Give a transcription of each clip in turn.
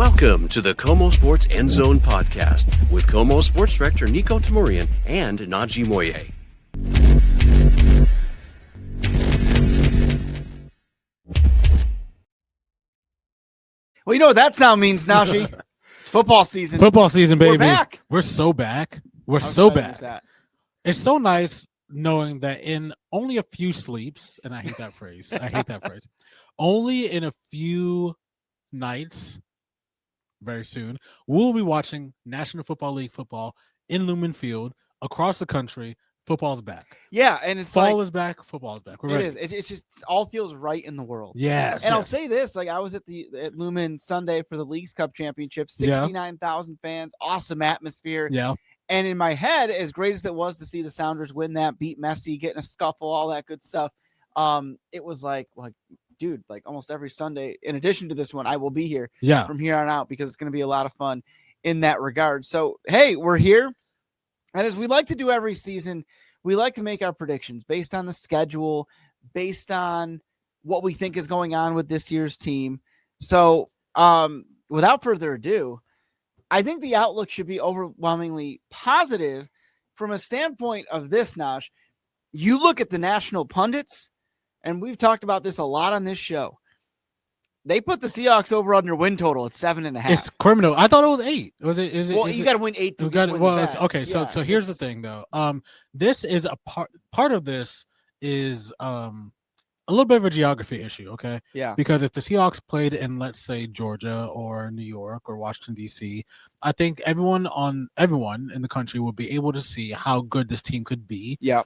Welcome to the KOMO Sports End Zone podcast with KOMO Sports Director Niko and Najee Moye. Well, you know what that sound means, Najee? It's football season. Football season, baby. We're back. We're so back. We're How so exciting is back. that? It's so nice knowing that in only a few sleeps, and I hate that phrase. Only in a few nights, very soon, we'll be watching National Football League football in Lumen Field across the country. Football's back. Yeah, and it's Fall is back. Football is back. We're ready. It is. It's just it all feels right in the world. Yes. And I'll say this: like I was at Lumen Sunday for the Leagues Cup Championship. 69,000 fans, awesome atmosphere. Yeah. And in my head, as great as it was to see the Sounders win that, beat Messi, get in a scuffle, all that good stuff, it was like, dude, like almost every Sunday, in addition to this one, I will be here from here on out because it's going to be a lot of fun in that regard. So, hey, we're here. And as we like to do every season, we like to make our predictions based on the schedule, based on what we think is going on with this year's team. So, without further ado, I think the outlook should be overwhelmingly positive from a standpoint of this, Naj. You look at the national pundits, and we've talked about this a lot on this show. They put the Seahawks over under win total at 7.5. It's criminal. I thought it was 8. Was it? Well, you got to win 8 to win the bet. Okay. Yeah, So here's the thing, though. This is a part of this is a little bit of a geography issue. Okay. Yeah. Because if the Seahawks played in, let's say, Georgia or New York or Washington D.C., I think everyone in the country will be able to see how good this team could be. Yeah.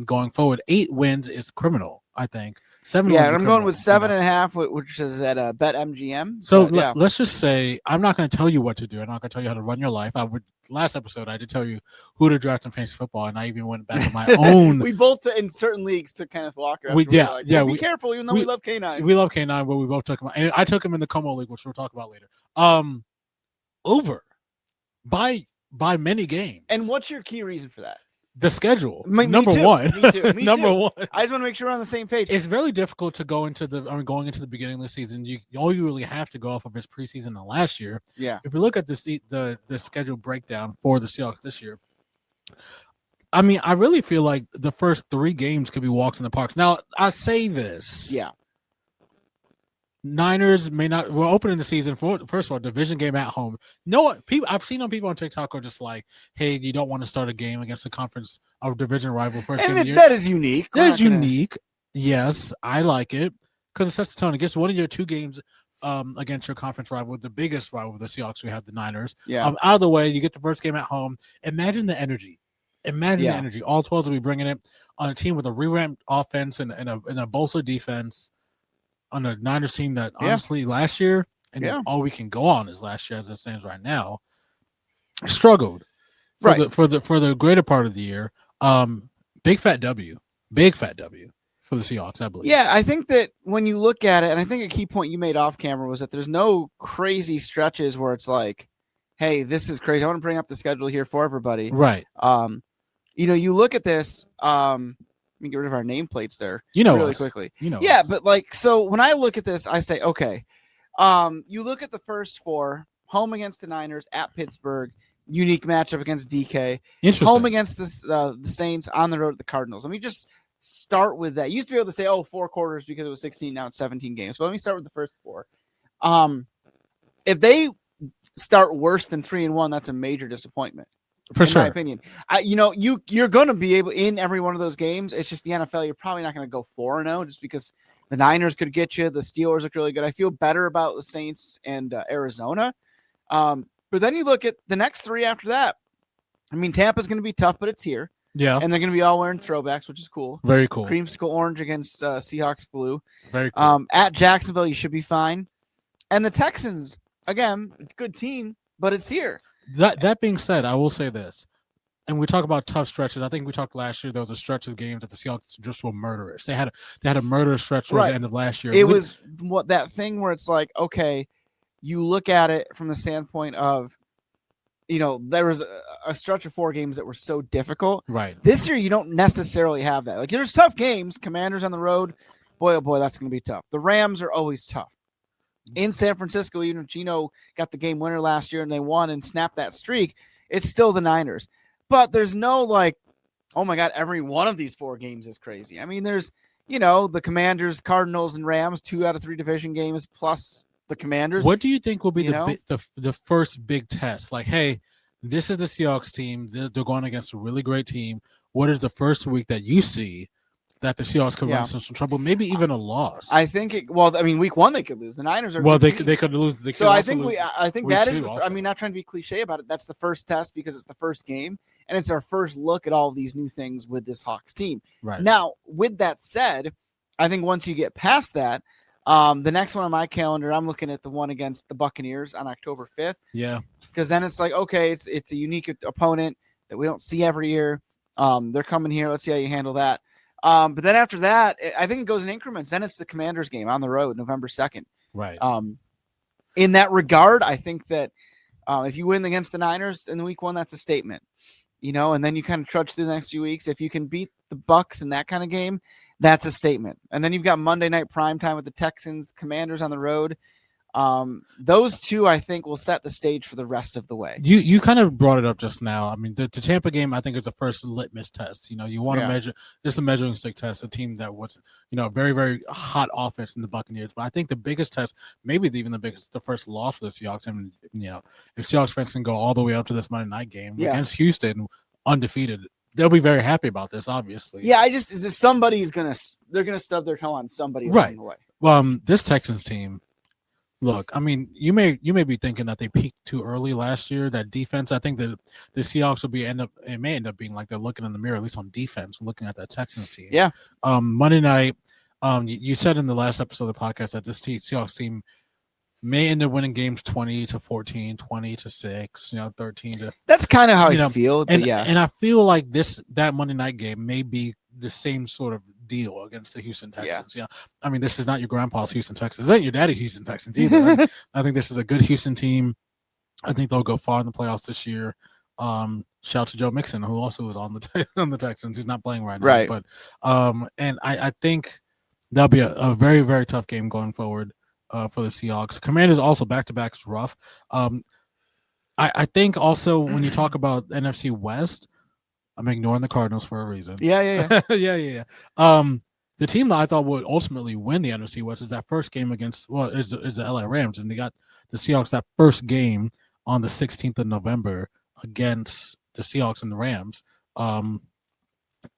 Going forward, 8 wins is criminal. I think 7. Yeah, and I'm going with 7.5, which is at BetMGM. So let's just say I'm not going to tell you what to do. I'm not going to tell you how to run your life. Last episode I did tell you who to draft in fantasy football, and I even went back to my own. We both in certain leagues took Kenneth Walker. Be careful, even though we love K9. We love K9, but we both took him. And I took him in the KOMO League, which we'll talk about later. Over by many games. And what's your key reason for that? The schedule, number one. Me too. Number one. I just want to make sure we're on the same page. It's really difficult to going into the beginning of the season. All you really have to go off of is preseason and last year. Yeah. If you look at the schedule breakdown for the Seahawks this year, I mean, I really feel like the first 3 games could be walks in the parks. Now, I say this. Yeah. Niners may not. We're opening the season for first of all division game at home. No, people I've seen people on TikTok are just like, "Hey, you don't want to start a game against a conference or division rival first game of the year." That is unique. That is unique. Yes, I like it because it sets the tone. It gets one of your 2 games against your conference rival, the biggest rival, the Seahawks. We have the Niners. Yeah. Out of the way, you get the first game at home. Imagine the energy. The energy. All 12 will be bringing it on a team with a revamped offense and a bolstered defense. On a Niners team that honestly last year, and all we can go on is last year as it stands right now, struggled for the greater part of the year. Big fat W for the Seahawks, I believe. Yeah, I think that when you look at it, and I think a key point you made off camera was that there's no crazy stretches where it's like, hey, this is crazy. I want to bring up the schedule here for everybody. Right. You look at this, let me get rid of our nameplates there really quickly. But so when I look at this, I say, okay, you look at the first 4, home against the Niners, at Pittsburgh, unique matchup against DK, home against the Saints, on the road at the Cardinals. Let me just start with that. You used to be able to say, 4 quarters because it was 16, now it's 17 games. But let me start with the first 4. If they start worse than 3-1, that's a major disappointment. For sure. In my opinion, you're going to be able in every one of those games. It's just the NFL. You're probably not going to go 4-0 just because the Niners could get you. The Steelers look really good. I feel better about the Saints and Arizona. But then you look at the next 3 after that. I mean, Tampa's going to be tough, but it's here. Yeah. And they're going to be all wearing throwbacks, which is cool. Very cool. Creamsicle orange against Seahawks blue. Very cool. At Jacksonville, you should be fine. And the Texans, again, it's a good team, but it's here. That being said, I will say this, and we talk about tough stretches. I think we talked last year. There was a stretch of games that the Seahawks just were murderous. They had a murderous stretch towards the end of last year. It was that thing where it's like, okay, you look at it from the standpoint of, there was a stretch of 4 games that were so difficult. Right. This year, you don't necessarily have that. Like, there's tough games. Commanders on the road, boy, oh boy, that's going to be tough. The Rams are always tough. in San Francisco, even if Geno got the game winner last year and they won and snapped that streak, it's still the Niners. But there's no like, oh my God, every one of these 4 games is crazy. I mean, there's, the Commanders, Cardinals, and Rams, 2 out of 3 division games plus the Commanders. What do you think will be the first big test? Like, hey, this is the Seahawks team. They're going against a really great team. What is the first week that you see that the Seahawks could run into some trouble, maybe even a loss? I think week 1 they could lose. The Niners are they could lose. They could I think that is. Also. I mean, not trying to be cliche about it. That's the first test because it's the first game, and it's our first look at all of these new things with this Hawks team. Right now, with that said, I think once you get past that, the next one on my calendar, I'm looking at the one against the Buccaneers on October 5th. Yeah, because then it's like, okay, it's a unique opponent that we don't see every year. They're coming here. Let's see how you handle that. But then after that, I think it goes in increments. Then it's the Commanders game on the road, November 2nd. Right. In that regard, I think that if you win against the Niners in week 1, that's a statement, and then you kind of trudge through the next few weeks. If you can beat the Bucs in that kind of game, that's a statement. And then you've got Monday night primetime with the Texans, Commanders on the road. Those 2, I think, will set the stage for the rest of the way. You kind of brought it up just now. I mean, the Tampa game, I think, is the first litmus test. You want to measure, it's a measuring stick test, a team that was, very, very hot offense in the Buccaneers. But I think the biggest test, maybe even the first loss for the Seahawks. I mean, if Seahawks fans can go all the way up to this Monday night game against Houston, undefeated, they'll be very happy about this, obviously. Yeah, they're gonna stub their toe on somebody along the way. Well, this Texans team. Look, I mean, you may be thinking that they peaked too early last year. That defense, I think that the Seahawks may end up being like they're looking in the mirror, at least on defense, looking at that Texans team. Yeah. Monday night, you said in the last episode of the podcast that this Seahawks team may end up winning games 20-14, 20-6, 13 to. That's kind of how I feel. And I feel like that Monday night game may be the same sort of deal against the Houston Texans. Yeah. I mean, this is not your grandpa's Houston Texans. This ain't your daddy's Houston Texans either. I think this is a good Houston team. I think they'll go far in the playoffs this year. Shout to Joe Mixon, who also was on the Texans. He's not playing right now. Right. But and I think that'll be a very, very tough game going forward for the Seahawks. Commanders also back-to-back is rough. I think also when you talk about NFC West, I'm ignoring the Cardinals for a reason. Yeah. yeah. The team that I thought would ultimately win the NFC West is that first game against is the LA Rams, and they got the Seahawks that first game on the 16th of November against the Seahawks and the Rams.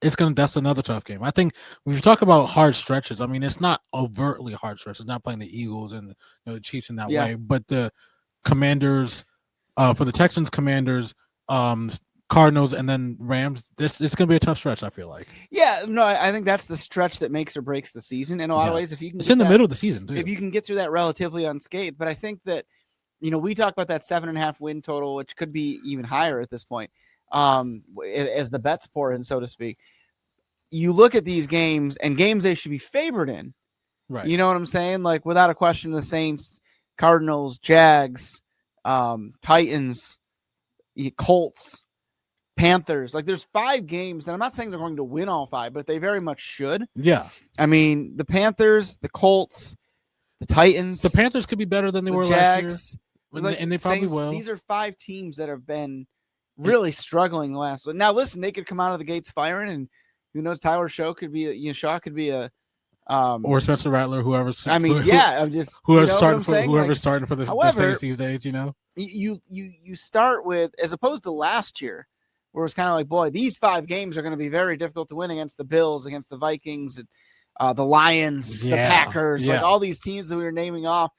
That's another tough game. I think when you talk about hard stretches, I mean it's not overtly hard stretches. It's not playing the Eagles and the Chiefs in that way, but the Commanders for the Texans, Commanders, Cardinals, and then Rams. It's going to be a tough stretch, I feel like. Yeah, no, I think that's the stretch that makes or breaks the season in a lot of ways. If you can, it's in the middle of the season too. If you can get through that relatively unscathed, but I think that we talk about that 7.5 win total, which could be even higher at this point, as the bets pour in, so to speak. You look at these games and games they should be favored in. Right. You know what I'm saying? Like without a question, the Saints, Cardinals, Jags, Titans, Colts, Panthers. Like there's 5 games, and I'm not saying they're going to win all 5, but they very much should. Yeah. I mean, the Panthers, the Colts, the Titans. The Panthers could be better than they were Jags, last year. And they probably Saints, will. These are 5 teams that have been really struggling the last one. Now listen, they could come out of the gates firing, and who knows, Tyler Shaw could be a or Spencer Rattler, whoever's. I mean, I'm just whoever's starting for the Saints these days. You start with, as opposed to last year, where it's kind of like, boy, these 5 games are going to be very difficult to win against the Bills, against the Vikings, the Lions, the Packers, like all these teams that we were naming off.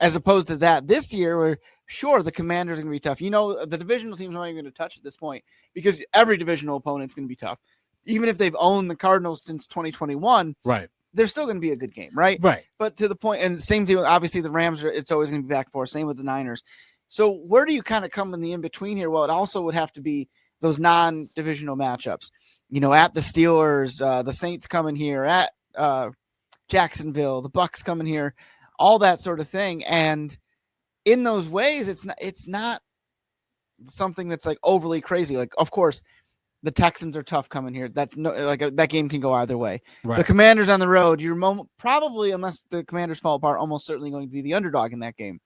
As opposed to that this year, where sure the Commanders are going to be tough. The divisional teams are not even going to touch at this point because every divisional opponent is going to be tough. Even if they've owned the Cardinals since 2021, right? They're still going to be a good game, right? Right. But to the point, and same thing with obviously the Rams. It's always going to be back and forth. Same with the Niners. So where do you kind of come in the in between here? Well, it also would have to be those non-divisional matchups. At the Steelers, the Saints coming here, at Jacksonville, the Bucs coming here, all that sort of thing. And in those ways, it's not something that's like overly crazy. Like, of course, the Texans are tough coming here. That's that game can go either way. Right. The Commanders on the road, you're probably, unless the Commanders fall apart, almost certainly going to be the underdog in that game.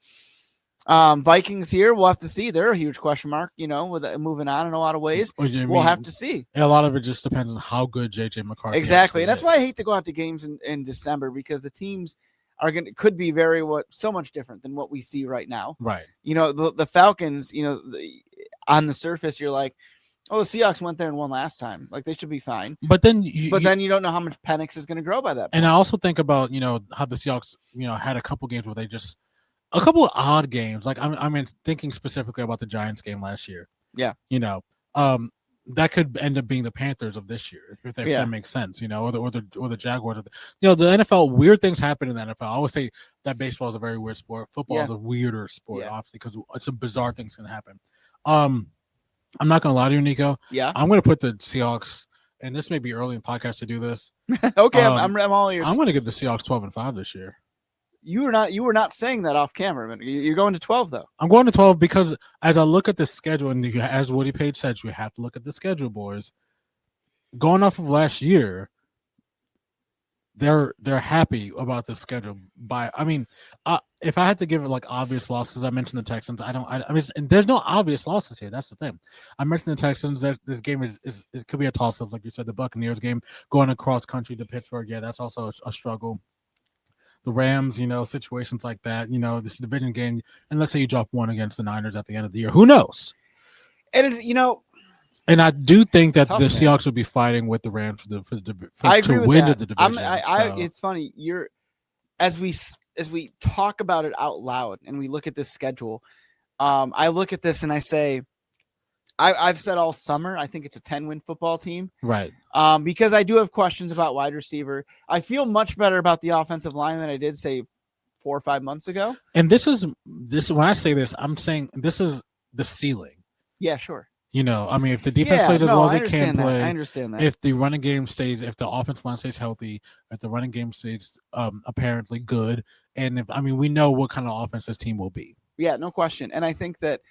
Vikings here, we'll have to see. They're a huge question mark, with moving on in a lot of ways. We'll have to see. A lot of it just depends on how good JJ McCarthy exactly. And that's why I hate to go out to games in December, because the teams could be so much different than what we see right now. Right. The Falcons, on the surface, you're like, oh, the Seahawks went there and won last time. Like, they should be fine. But then you don't know how much Penix is going to grow by that point. And I also think about, how the Seahawks, had a couple games where they just a couple of odd games. Like I'm thinking specifically about the Giants game last year. Yeah. That could end up being the Panthers of this year, if that makes sense, or the Jaguars. The NFL, weird things happen in the NFL. I always say that baseball is a very weird sport. Football is a weirder sport, obviously, because it's a bizarre things can happen. I'm not gonna lie to you, Niko. Yeah. I'm gonna put the Seahawks, and this may be early in the podcast to do this. Okay, I'm all ears. I'm gonna give the Seahawks 12-5 this year. You were not saying that off camera, but you're going to 12 though. I'm going to 12 because as I look at the schedule, and as Woody Page said, you have to look at the schedule, boys. Going off of last year, they're happy about the schedule. If I had to give it like obvious losses, I mentioned the Texans. There's no obvious losses here. That's the thing. I mentioned the Texans. That this game is could be a toss up, like you said. The Buccaneers game going across country to Pittsburgh, that's also a struggle. The Rams, situations like that, this division game, and let's say you drop one against the Niners at the end of the year. Who knows? And it's, and I do think that tough, the Seahawks will be fighting with the Rams to win the division. It's funny. As we talk about it out loud and we look at this schedule, I look at this and I say, I've said all summer, I think it's a 10-win football team. Right. Because I do have questions about wide receiver. I feel much better about the offensive line than I did, say, 4 or 5 months ago. And this when I say this, I'm saying this is the ceiling. Yeah, sure. If the defense plays as well as it can play, I understand that. If the running game stays, if the offensive line stays healthy, if the running game stays apparently good, and we know what kind of offense this team will be. Yeah, no question. And I think that.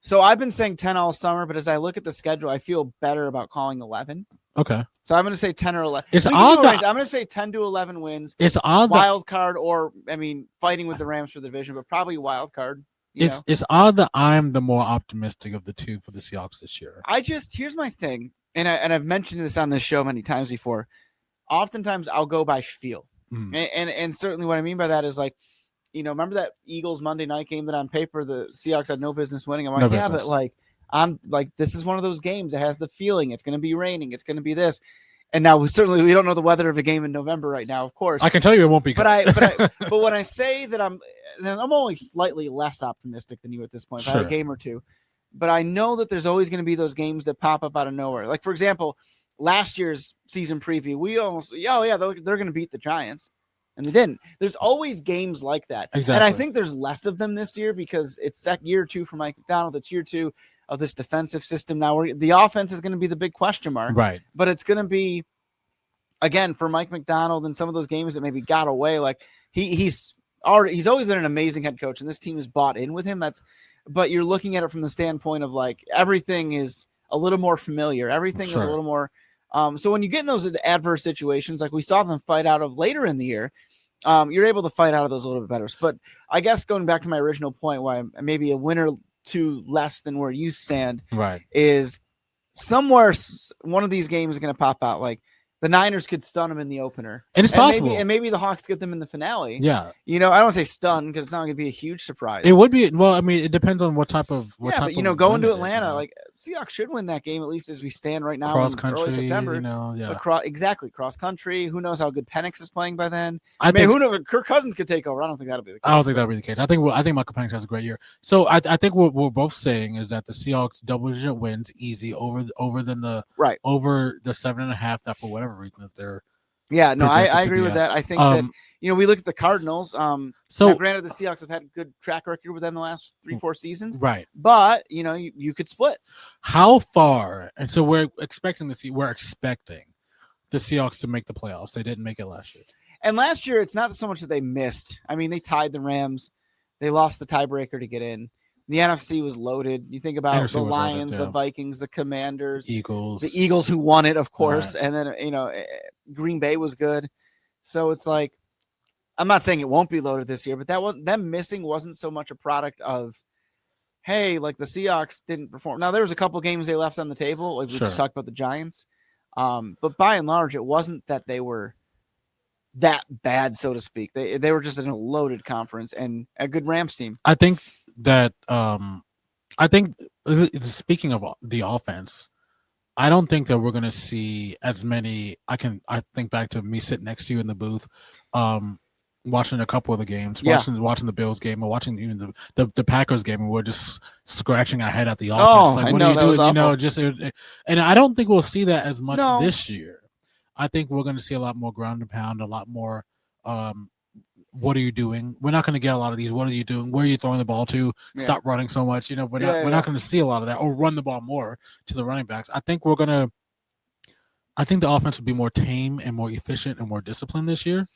So I've been saying 10 all summer, but as I look at the schedule, I feel better about calling 11. Okay. So I'm going to say 10 or 11. It's odd. I'm going to say 10 to 11 wins. It's odd. Wild card, or fighting with the Rams for the division, but probably wild card. It's odd that I'm the more optimistic of the two for the Seahawks this year. Here's my thing, and I've mentioned this on this show many times before. Oftentimes I'll go by feel, and certainly what I mean by that is like, remember that Eagles Monday night game that on paper the Seahawks had no business winning? I'm like, but I'm like, this is one of those games that has the feeling it's going to be raining, it's going to be this. And now we don't know the weather of a game in November right now, of course. I can tell you it won't be good. But when I say that I'm only slightly less optimistic than you at this point. Sure. I had a game or two. But I know that there's always going to be those games that pop up out of nowhere. Like, for example, last year's season preview, we almost, they're going to beat the Giants. And they didn't. There's always games like that. Exactly. And I think there's less of them this year because it's year 2 for Mike Macdonald. It's year 2 of this defensive system. Now the offense is going to be the big question mark. Right. But it's going to be, again, for Mike Macdonald and some of those games that maybe got away. Like he's always been an amazing head coach, and this team is bought in with him. But you're looking at it from the standpoint of like everything is a little more familiar. Everything is a little more. So when you get in those adverse situations, like we saw them fight out of later in the year, you're able to fight out of those a little bit better. But I guess going back to my original point, why maybe a win or two less than where you stand, right, is somewhere one of these games is going to pop out. Like the Niners could stun them in the opener, and it's possible, and maybe the Hawks get them in the finale. Yeah, I don't want to say stun because it's not going to be a huge surprise. It would be. Well, it depends on what type of. But going to Atlanta, like Seahawks should win that game at least as we stand right now. Cross country, early September. Exactly, cross country. Who knows how good Penix is playing by then? I mean, who knows? Kirk Cousins could take over. I don't think that'll be the case. I don't think that'll be the case. I think Michael Penix has a great year. So I think what we're both saying is that the Seahawks double-digit wins easy over the 7.5 that for whatever reason that they're. Yeah, no, I agree with that. I think that we look at the Cardinals. So granted, the Seahawks have had a good track record with them the last 3-4 seasons, right? But you could split. How far? And so we're expecting the Seahawks to make the playoffs. They didn't make it last year. And last year, it's not so much that they missed. I mean, they tied the Rams. They lost the tiebreaker to get in. The NFC was loaded. You think about the Lions, the Vikings, the Commanders, the Eagles who won it, of course, and then Green Bay was good. So it's like, I'm not saying it won't be loaded this year, but them missing wasn't so much a product of, hey, like the Seahawks didn't perform. Now there was a couple games they left on the table, like we just talked about the Giants, but by and large, it wasn't that they were that bad, so to speak. They were just in a loaded conference and a good Rams team. I think that speaking of the offense, I don't think that we're going to see as many. I think back to me sitting next to you in the booth, watching a couple of the games, watching the Bills game, or watching even the Packers game, and we're just scratching our head at the offense. Like, what are you doing? And I don't think we'll see that as much this year. I think we're going to see a lot more ground and pound, a lot more. What are you doing? We're not going to get a lot of these. What are you doing? Where are you throwing the ball to? Stop running so much. We're not going to see a lot of that, or run the ball more to the running backs. I think the offense will be more tame and more efficient and more disciplined this year,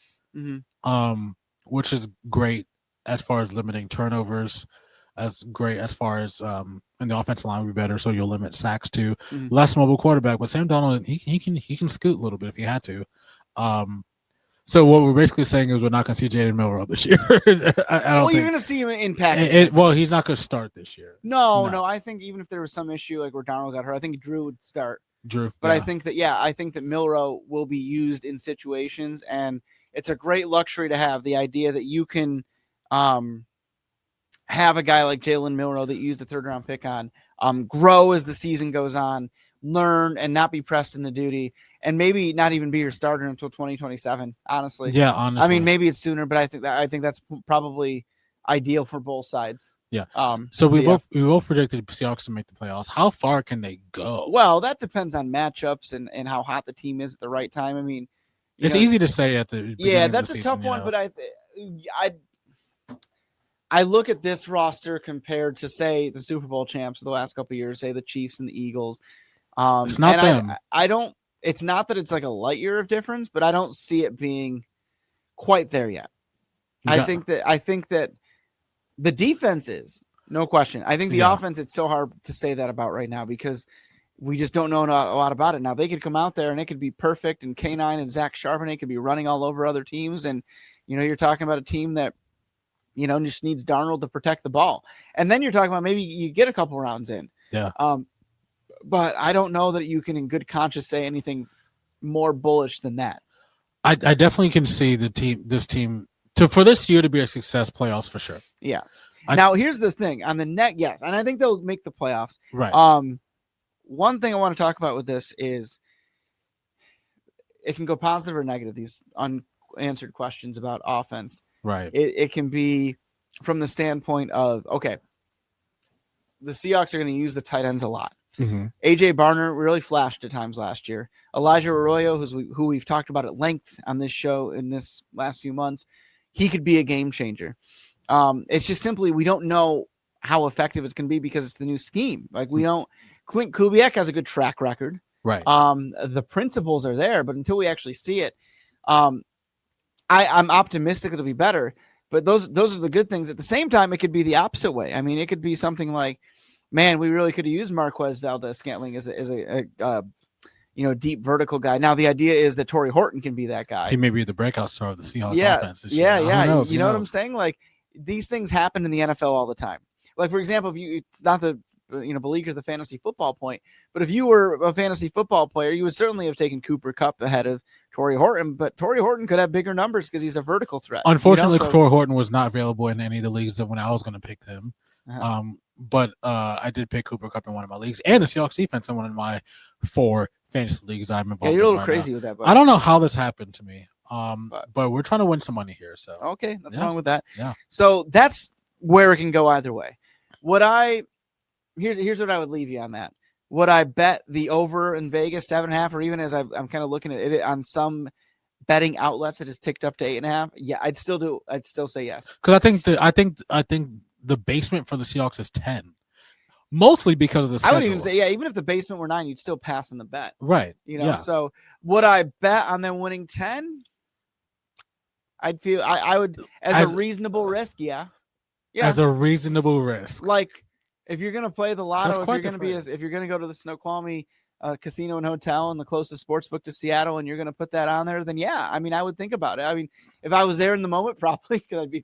which is great as far as limiting turnovers. As great as far as and the offensive line will be better, so you'll limit sacks to less mobile quarterback. But Sam Darnold, he can scoot a little bit if he had to. So what we're basically saying is we're not going to see Jalen Milroe this year. I don't think you're going to see him in package. He's not going to start this year. No. I think even if there was some issue like where Darnold got hurt, I think Drew would start. But I think that Milroe will be used in situations, and it's a great luxury to have the idea that you can have a guy like Jalen Milroe that you used a third-round pick on grow as the season goes on, learn and not be pressed into duty, and maybe not even be your starter until 2027. Honestly, honestly. I mean, maybe it's sooner, but I think that's probably ideal for both sides. Yeah. So we both predicted the Seahawks to make the playoffs. How far can they go? Well, that depends on matchups and how hot the team is at the right time. I mean, it's easy to say at the beginning that's of the a season, tough one, but I look at this roster compared to, say, the Super Bowl champs of the last couple of years, say the Chiefs and the Eagles. It's not them. I don't. It's not that it's like a light year of difference, but I don't see it being quite there yet. I think that the defense is, no question. I think the offense, it's so hard to say that about right now because we just don't know a lot about it. Now they could come out there and it could be perfect, and K9 and Zach Charbonnet could be running all over other teams, and you're talking about a team that just needs Darnold to protect the ball. And then you're talking about maybe you get a couple rounds in. Yeah. But I don't know that you can in good conscience say anything more bullish than that. I definitely can see this team for this year to be a success, playoffs for sure. Yeah. Now here's the thing on the net. Yes. And I think they'll make the playoffs. Right. One thing I want to talk about with this is it can go positive or negative. These unanswered questions about offense. Right. It can be from the standpoint of, okay, the Seahawks are going to use the tight ends a lot. Mm-hmm. AJ Barner really flashed at times last year. Elijah Arroyo, who we've talked about at length on this show in this last few months, he could be a game changer. It's just simply we don't know how effective it's going to be because it's the new scheme. Like we don't. Clint Kubiak has a good track record. Right. The principles are there, but until we actually see it, I'm optimistic it'll be better. But those are the good things. At the same time, it could be the opposite way. I mean, it could be something like, man, we really could have used Marquez Valdez-Scantling as a deep vertical guy. Now the idea is that Torrey Horton can be that guy. He may be the breakout star of the Seahawks offense. Yeah. You know what I'm saying? Like these things happen in the NFL all the time. Like for example, if you not the beleaguer the fantasy football point, but if you were a fantasy football player, you would certainly have taken Cooper Kupp ahead of Torrey Horton. But Torrey Horton could have bigger numbers because he's a vertical threat. Unfortunately, Torrey Horton was not available in any of the leagues when I was going to pick him. Uh-huh. But I did pick Cooper Kupp in one of my leagues, and the Seahawks defense in one of my 4 fantasy leagues I'm involved in. Yeah, you're a little crazy with that. Buddy. I don't know how this happened to me, but we're trying to win some money here. So okay, nothing wrong with that. Yeah. So that's where it can go either way. Here's what I would leave you on that. Would I bet the over in Vegas 7.5, or even as I'm kind of looking at it on some betting outlets that has ticked up to 8.5? Yeah, I'd still do. I'd still say yes. Because I think the basement for the Seahawks is 10, mostly because of the schedule. I would even say, even if the basement were 9, you'd still pass on the bet. Right. So would I bet on them winning 10? I'd feel I would as a reasonable risk. Yeah. as a reasonable risk. Like if you're gonna play the lotto, if you're gonna go to the Snoqualmie casino and hotel and the closest sports book to Seattle, and you're gonna put that on there, then yeah, I mean, I would think about it. I mean, if I was there in the moment, probably because I'd be,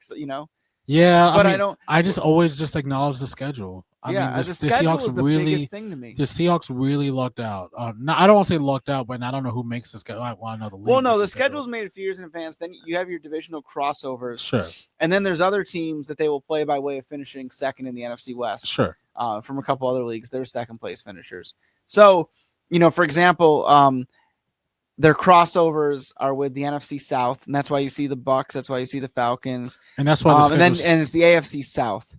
Yeah, but I don't. I just always just acknowledge the schedule. I mean, the Seahawks is the biggest thing to me. The Seahawks really lucked out. No, I don't want to say lucked out, but I don't know who makes the schedule. I know the league. Well, no, the schedule's made a few years in advance. Then you have your divisional crossovers. Sure. And then there's other teams that they will play by way of finishing second in the NFC West. Sure. From a couple other leagues, they're second place finishers. So, for example, their crossovers are with the NFC South, and that's why you see the Bucks. That's why you see the Falcons, and that's why and it's the AFC South.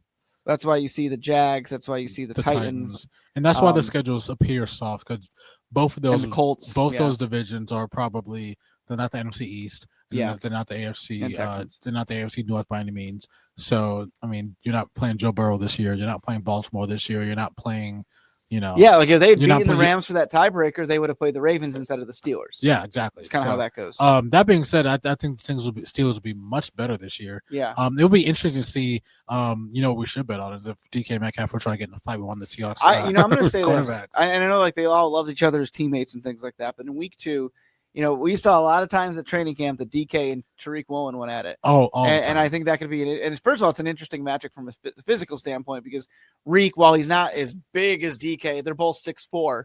That's why you see the Jags. That's why you see the Titans. And that's why the schedules appear soft, because both of those, the Colts, those divisions are probably, they're not the NFC East. They're not the AFC. They're not the AFC North by any means. So, I mean, you're not playing Joe Burrow this year. You're not playing Baltimore this year. You're not playing, Yeah, like if they'd beaten the Rams for that tiebreaker, they would have played the Ravens instead of the Steelers. Yeah, exactly. It's kind of how that goes. That being said, I think Steelers will be much better this year. Yeah. It'll be interesting to see. What we should bet on is if DK Metcalf will try to get in a fight with one of the Seahawks. I'm going to say this. I know, like they all loved each other as teammates and things like that, but in week 2. We saw a lot of times at training camp that DK and Tariq Woolen went at it. And I think that could be and first of all, it's an interesting matchup from a physical standpoint because Reek, while he's not as big as DK, they're both 6'4",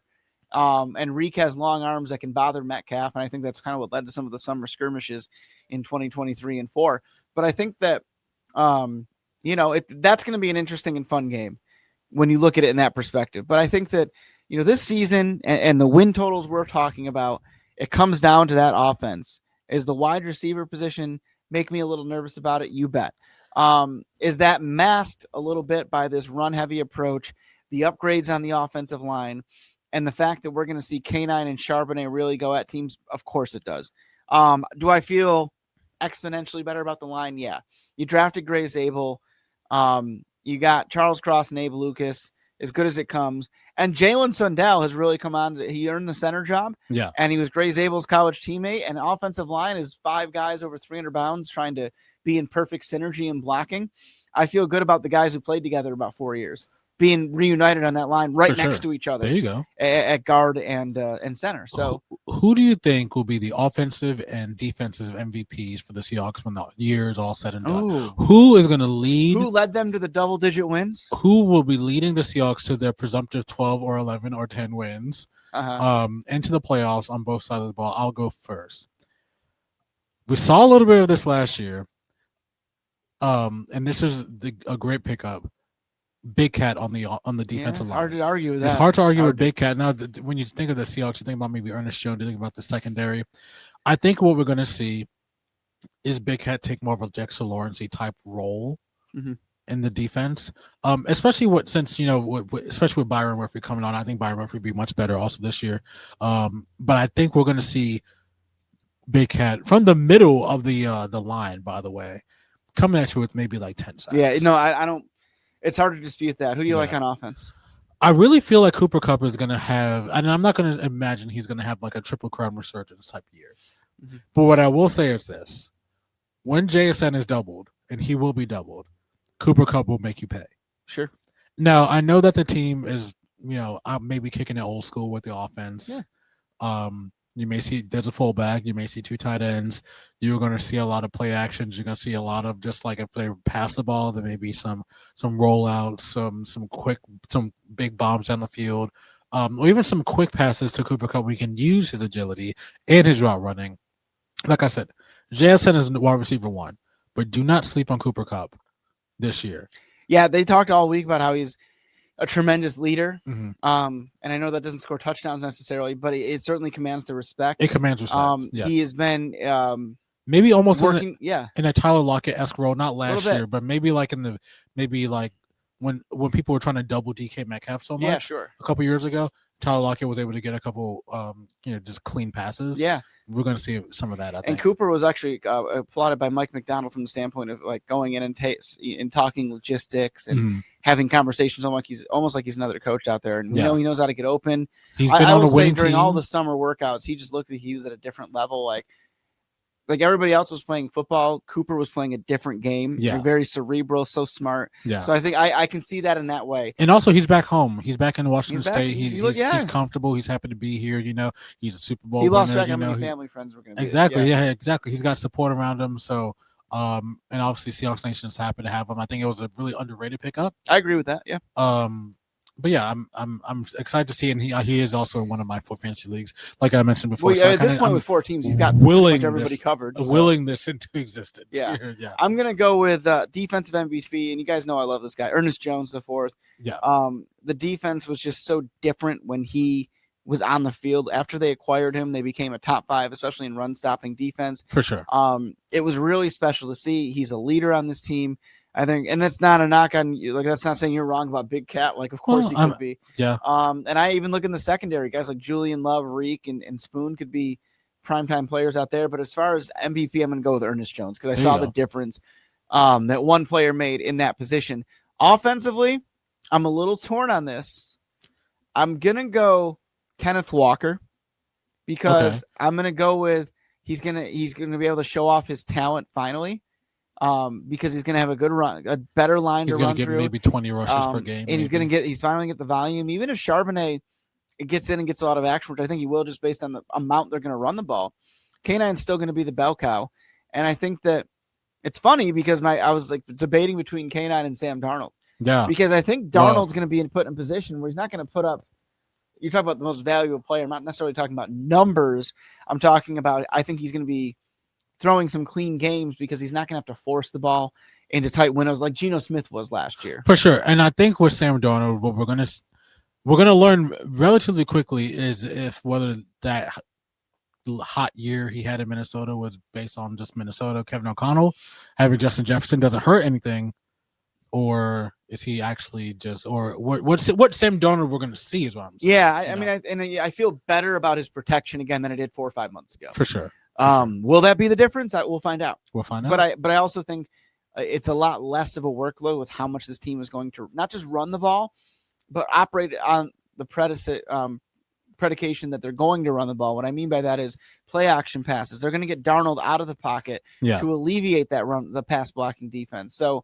and Reek has long arms that can bother Metcalf, and I think that's kind of what led to some of the summer skirmishes in 2023 and 4. But I think that that's going to be an interesting and fun game when you look at it in that perspective. But I think that this season and the win totals we're talking about, it comes down to that offense. Is the wide receiver position make me a little nervous about it? You bet. Is that masked a little bit by this run-heavy approach, the upgrades on the offensive line, and the fact that we're going to see K9 and Charbonnet really go at teams? Of course it does. Do I feel exponentially better about the line? Yeah. You drafted Gray Zabel. You got Charles Cross and Abe Lucas, as good as it comes. And Jalen Sundell has really come on. He earned the center job. Yeah. And he was Gray Zabel's college teammate. And offensive line is 5 guys over 300 pounds trying to be in perfect synergy and blocking. I feel good about the guys who played together about 4 years being reunited on that line next to each other. There you go. At guard and center. So who do you think will be the offensive and defensive MVPs for the Seahawks when the year is all said and done? Ooh. Who is going to lead? Who led them to the double-digit wins? Who will be leading the Seahawks to their presumptive 12 or 11 or 10 wins into the playoffs on both sides of the ball? I'll go first. We saw a little bit of this last year, and this is a great pickup. Big Cat on the defensive line. Hard to argue with that. It's hard to argue with Big Cat. Now, when you think of the Seahawks, you think about maybe Ernest Jones, you think about the secondary. I think what we're going to see is Big Cat take more of a Dexter Lawrence-y type role in the defense, especially especially with Byron Murphy coming on. I think Byron Murphy will be much better also this year. But I think we're going to see Big Cat from the middle of the line, by the way, coming at you with maybe like 10 sacks. Yeah, no, I don't. It's hard to dispute that. Who do you like on offense? I really feel like Cooper Kupp is going to have, and I'm not going to imagine he's going to have like a triple crown resurgence type year. But what I will say is this: when JSN is doubled, and he will be doubled, Cooper Kupp will make you pay. Sure. Now I know that the team is, maybe kicking it old school with the offense. Yeah. You may see there's a fullback. You may see 2 tight ends. You're going to see a lot of play actions. You're going to see a lot of, just like if they pass the ball, there may be some rollouts, some big bombs down the field, or even some quick passes to Cooper Kupp. We can use his agility and his route running. Like I said, JSN is wide receiver 1, but do not sleep on Cooper Kupp this year. Yeah, they talked all week about how he's a tremendous leader. And I know that doesn't score touchdowns necessarily, but it certainly commands the respect. It commands respect. He has been maybe almost working in a Tyler Lockett-esque role, not last year, but maybe like when people were trying to double DK Metcalf so much. Yeah, sure. A couple years ago, Tyler Lockett was able to get a couple just clean passes. Yeah. We're going to see some of that, I think. And Cooper was actually applauded by Mike Macdonald from the standpoint of like going in and talking logistics and having conversations almost like he's another coach out there. And he knows how to get open. He's been on a winning during team. all the summer workouts, he just looked like he was at a different level. Like like everybody else was playing football, Cooper was playing a different game. Yeah. Very cerebral, so smart. Yeah. So I think I can see that in that way. And also, he's back home. He's back in Washington State. He's comfortable. He's happy to be here. He's a Super Bowl winner. He lost winner. track how many family friends were going to be. Exactly. Yeah, exactly. He's got support around him. So, and obviously, Seahawks Nation is happy to have him. I think it was a really underrated pickup. I agree with that. Yeah. But yeah, I'm excited to see, and he is also in one of my 4 fantasy leagues, like I mentioned before. Well, at this point, with 4 teams, you've got everybody covered. Willing this into existence. Yeah. I'm gonna go with defensive MVP, and you guys know I love this guy, Ernest Jones the fourth. Yeah. The defense was just so different when he was on the field. After they acquired him, they became a top 5, especially in run stopping defense. For sure. It was really special to see. He's a leader on this team. I think, and that's not a knock on you. Like, that's not saying you're wrong about Big Cat. Like, of course he could be. Yeah. And I even look in the secondary, guys like Julian Love, Reek, and Spoon could be primetime players out there. But as far as MVP, I'm going to go with Ernest Jones because I saw the difference that one player made in that position. Offensively, I'm a little torn on this. I'm going to go Kenneth Walker because I'm going to go with he's going to be able to show off his talent finally. Because he's going to have a good run, a better line to run through. He's going to get maybe 20 rushes per game. And he's finally get the volume. Even if Charbonnet gets in and gets a lot of action, which I think he will just based on the amount they're going to run the ball, K9's still going to be the bell cow. And I think that it's funny because I was like debating between K9 and Sam Darnold. Yeah. Because I think Darnold's going to be put in a position where he's not going to put up, you're talking about the most valuable player. I'm not necessarily talking about numbers. I'm talking about, I think he's going to be throwing some clean games because he's not going to have to force the ball into tight windows like Geno Smith was last year. For sure. And I think with Sam Darnold, what we're going to learn relatively quickly is if whether that hot year he had in Minnesota was based on just Minnesota, Kevin O'Connell, having Justin Jefferson doesn't hurt anything, or is he actually just, or what Sam Darnold we're going to see is what I'm saying. Yeah. I feel better about his protection again than I did 4 or 5 months ago. For sure. Will that be the difference? We'll find out. But I also think it's a lot less of a workload with how much this team is going to not just run the ball, but operate on the predication that they're going to run the ball. What I mean by that is play action passes. They're going to get Darnold out of the pocket to alleviate that the pass blocking defense. So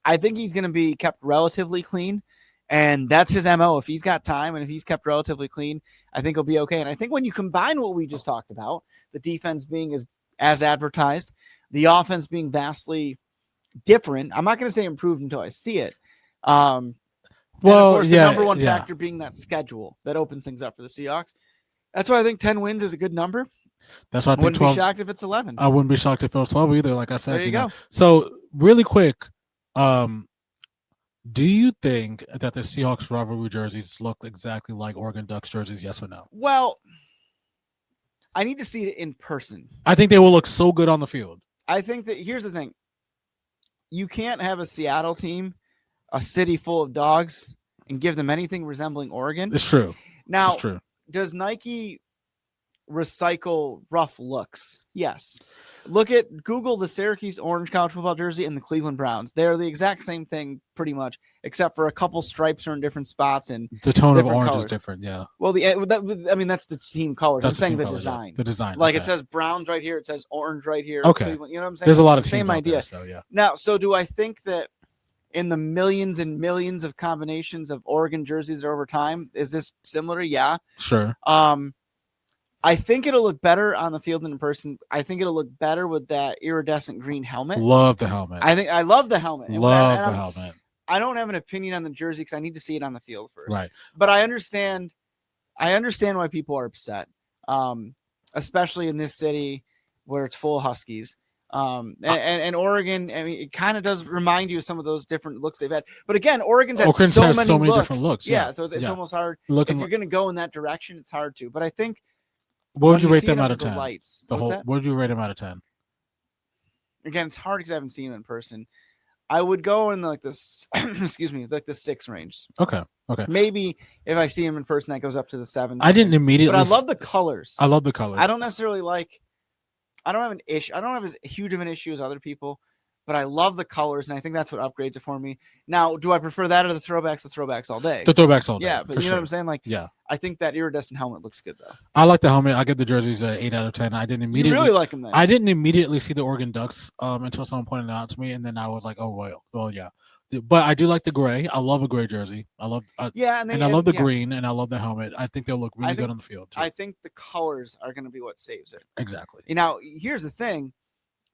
I think he's going to be kept relatively clean. And that's his MO. If he's got time and if he's kept relatively clean, I think he'll be okay. And I think when you combine what we just talked about, the defense being as advertised, the offense being vastly different, I'm not going to say improved until I see it. Of course, the number one factor being that schedule that opens things up for the Seahawks. That's why I think 10 wins is a good number. That's why I think wouldn't 12, be shocked if it's 11. I wouldn't be shocked if it was 12 either. Like I said, there you go. So really quick, do you think that the Seahawks rivalry jerseys look exactly like Oregon Ducks jerseys? Yes or no? Well, I need to see it in person. I think they will look so good on the field. I think that here's the thing. You can't have a Seattle team, a city full of dogs, and give them anything resembling Oregon. It's true. Now, it's true. Does Nike recycle rough looks? Yes. Google the Syracuse orange college football jersey and the Cleveland Browns. They're the exact same thing pretty much, except for a couple stripes are in different spots and the tone of orange colors. Is different. Yeah. Well, that's the team colors. I'm saying the design. Yeah. The design. Like it says Browns right here. It says orange right here. Okay. Cleveland, you know what I'm saying? There's a lot of same idea. There, so yeah. Now, so do I think that in the millions and millions of combinations of Oregon jerseys over time, is this similar? Yeah. Sure. I think it'll look better on the field than in person. I think it'll look better with that iridescent green helmet. Love the helmet. I love the helmet. Love the helmet. I don't have an opinion on the jersey because I need to see it on the field first. Right. But I understand why people are upset, especially in this city where it's full of Huskies. And Oregon, I mean, it kind of does remind you of some of those different looks they've had. But again, Oregon's had so many different looks. Yeah, so it's almost hard. If you're going to go in that direction, it's hard to. But I think. What would you rate them out of 10? What would you rate them out of 10? Again, it's hard because I haven't seen them in person. I would go in like this, like the 6 range. Okay. Maybe if I see him in person, that goes up to the 7. I didn't immediately. But I love the colors. I love the colors. I don't necessarily like. I don't have an issue. I don't have as huge of an issue as other people but I love the colors, and I think that's what upgrades it for me. Now, do I prefer that or the throwbacks? The throwbacks all day. The throwbacks all day. Yeah, but you know what I'm saying? Like, yeah, I think that iridescent helmet looks good though. I like the helmet. I give the jerseys an 8 out of 10. I didn't immediately really like them. Then I didn't immediately see the Oregon Ducks until someone pointed it out to me, and then I was like, oh well, yeah. But I do like the gray. I love a gray jersey. I love and I love the green, and I love the helmet. I think they'll look really good on the field too. I think the colors are going to be what saves it. Exactly. Now, here's the thing.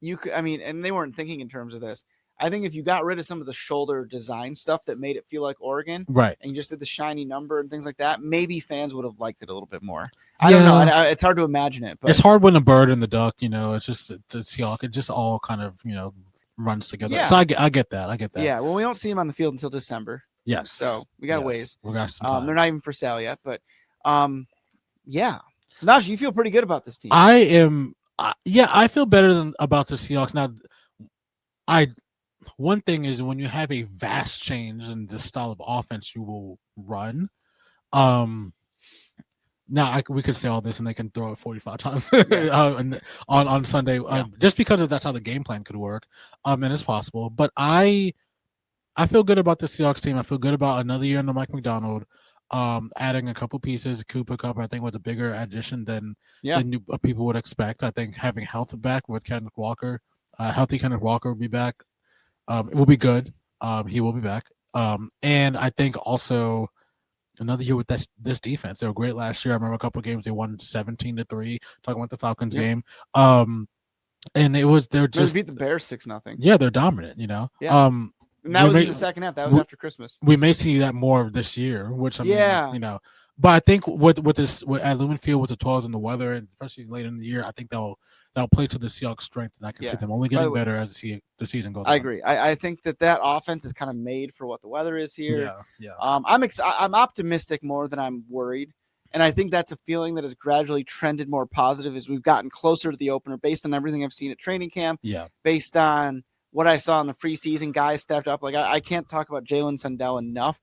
You could, and they weren't thinking in terms of this. I think if you got rid of some of the shoulder design stuff that made it feel like Oregon, right, and you just did the shiny number and things like that, maybe fans would have liked it a little bit more. I don't know. It's hard to imagine it. But it's hard when the bird and the duck, it's just the Seahawks. It just all kind of, runs together. Yeah. So I get that. Yeah. Well, we don't see them on the field until December. Yes. So we got a ways. We got some time. They're not even for sale yet, but yeah. So Najee, you feel pretty good about this team. I am. I feel better about the Seahawks now. One thing is when you have a vast change in the style of offense you will run. Now we could say all this and they can throw it 45 times on Sunday, just because that's how the game plan could work. And it's possible. But I feel good about the Seahawks team. I feel good about another year under Mike Macdonald. Adding a couple pieces, Cooper Kupp, I think was a bigger addition than people would expect. I think having health back with Kenneth Walker, healthy Kenneth Walker will be back. It will be good. He will be back. And I think also another year with this defense. They were great last year. I remember a couple of games they won 17-3. Talking about the Falcons game. And they're just beat the Bears 6-0. Yeah, they're dominant. Yeah. And that was in the second half. That was after Christmas. We may see that more this year, which But I think with at Lumen Field with the 12s and the weather, and especially later in the year, I think they'll play to the Seahawks' strength, and I can see them only getting better as the season goes on. I agree. I think that offense is kind of made for what the weather is here. Yeah. I'm optimistic more than I'm worried, and I think that's a feeling that has gradually trended more positive as we've gotten closer to the opener, based on everything I've seen at training camp. Yeah. Based on what I saw in the preseason, guys stepped up. Like I can't talk about Jalen Sundell enough.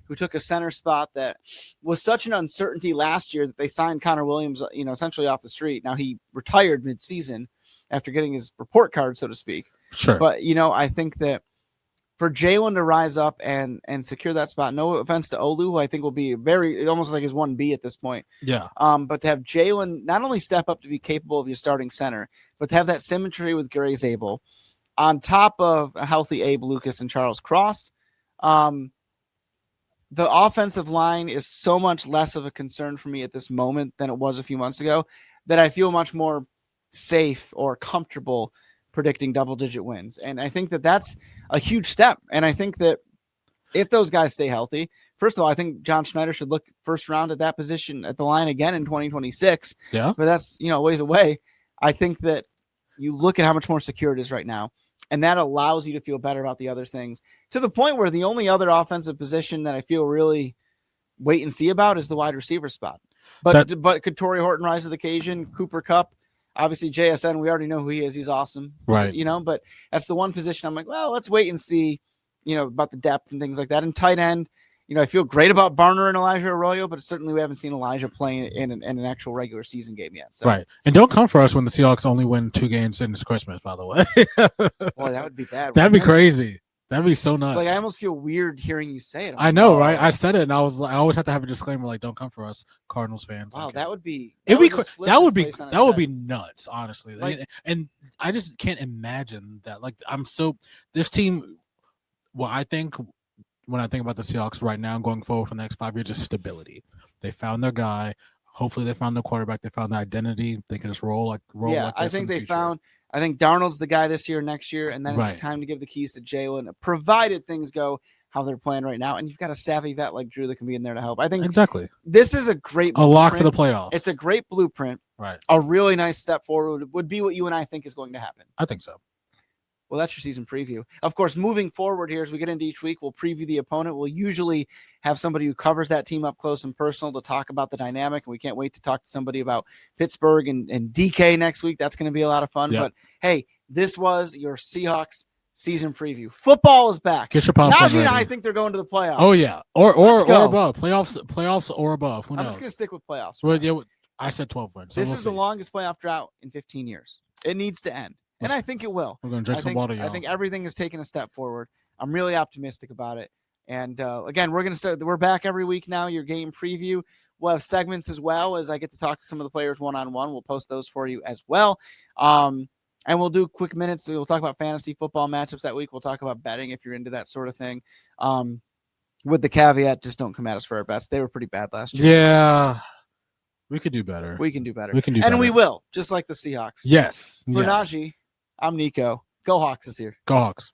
Who took a center spot that was such an uncertainty last year that they signed Connor Williams, essentially off the street. Now he retired mid-season after getting his report card, so to speak. Sure. But, I think that for Jalen to rise up and secure that spot, no offense to Olu, who I think will be almost like his 1B at this point. Yeah. But to have Jalen not only step up to be capable of your starting center, but to have that symmetry with Gary Zabel on top of a healthy Abe Lucas and Charles Cross, the offensive line is so much less of a concern for me at this moment than it was a few months ago that I feel much more safe or comfortable predicting double-digit wins. And I think that that's a huge step. And I think that if those guys stay healthy, first of all, I think John Schneider should look first round at that position at the line again in 2026. Yeah. But that's, ways away. I think that you look at how much more secure it is right now. And that allows you to feel better about the other things, to the point where the only other offensive position that I feel really wait and see about is the wide receiver spot. But could Torrey Horton rise to the occasion? Cooper Kupp, obviously JSN, we already know who he is. He's awesome. Right. But that's the one position I'm like, well, let's wait and see, about the depth and things like that. And tight end, I feel great about Barner and Elijah Arroyo, but certainly we haven't seen Elijah playing in an actual regular season game yet. So. Right. And don't come for us when the Seahawks only win 2 games in this Christmas, by the way. Boy, that would be bad. That'd be crazy. That'd be so nuts. Like, I almost feel weird hearing you say it. I know, right? I said it, and I was like, I always have to have a disclaimer, like, don't come for us, Cardinals fans. Wow, that would be. That would be nuts, honestly. Like, and I just can't imagine that. Like, this team. Well, I think. When I think about the Seahawks right now going forward for the next 5 years, just stability. They found their guy. Hopefully they found their quarterback. They found the identity. They can just roll. Yeah, I think they found – I think Darnold's the guy this year, next year, and then it's time to give the keys to Jalen, provided things go how they're playing right now. And you've got a savvy vet like Drew that can be in there to help. I think exactly this is a great blueprint. A lock for the playoffs. It's a great blueprint. Right. A really nice step forward would be what you and I think is going to happen. I think so. Well, that's your season preview. Of course, moving forward here as we get into each week, we'll preview the opponent. We'll usually have somebody who covers that team up close and personal to talk about the dynamic, and we can't wait to talk to somebody about Pittsburgh and DK next week. That's going to be a lot of fun. Yep. But, hey, this was your Seahawks season preview. Football is back. Get your popcorn Najee and I think they're going to the playoffs. Oh, yeah. Or above. Playoffs or above. Who knows? I'm just going to stick with playoffs. Well, yeah, I said 12 wins. So this is the longest playoff drought in 15 years. It needs to end. And I think it will. We're going to drink some water, y'all. I think everything is taking a step forward. I'm really optimistic about it. And again, we're back every week now, your game preview. We'll have segments as well as I get to talk to some of the players one-on-one. We'll post those for you as well. And we'll do quick minutes. We'll talk about fantasy football matchups that week. We'll talk about betting if you're into that sort of thing. With the caveat, just don't come at us for our bets. They were pretty bad last year. Yeah. We could do better. We can do better. And we will, just like the Seahawks. Yes. For Najee, I'm Niko. Go Hawks is here. Go Hawks.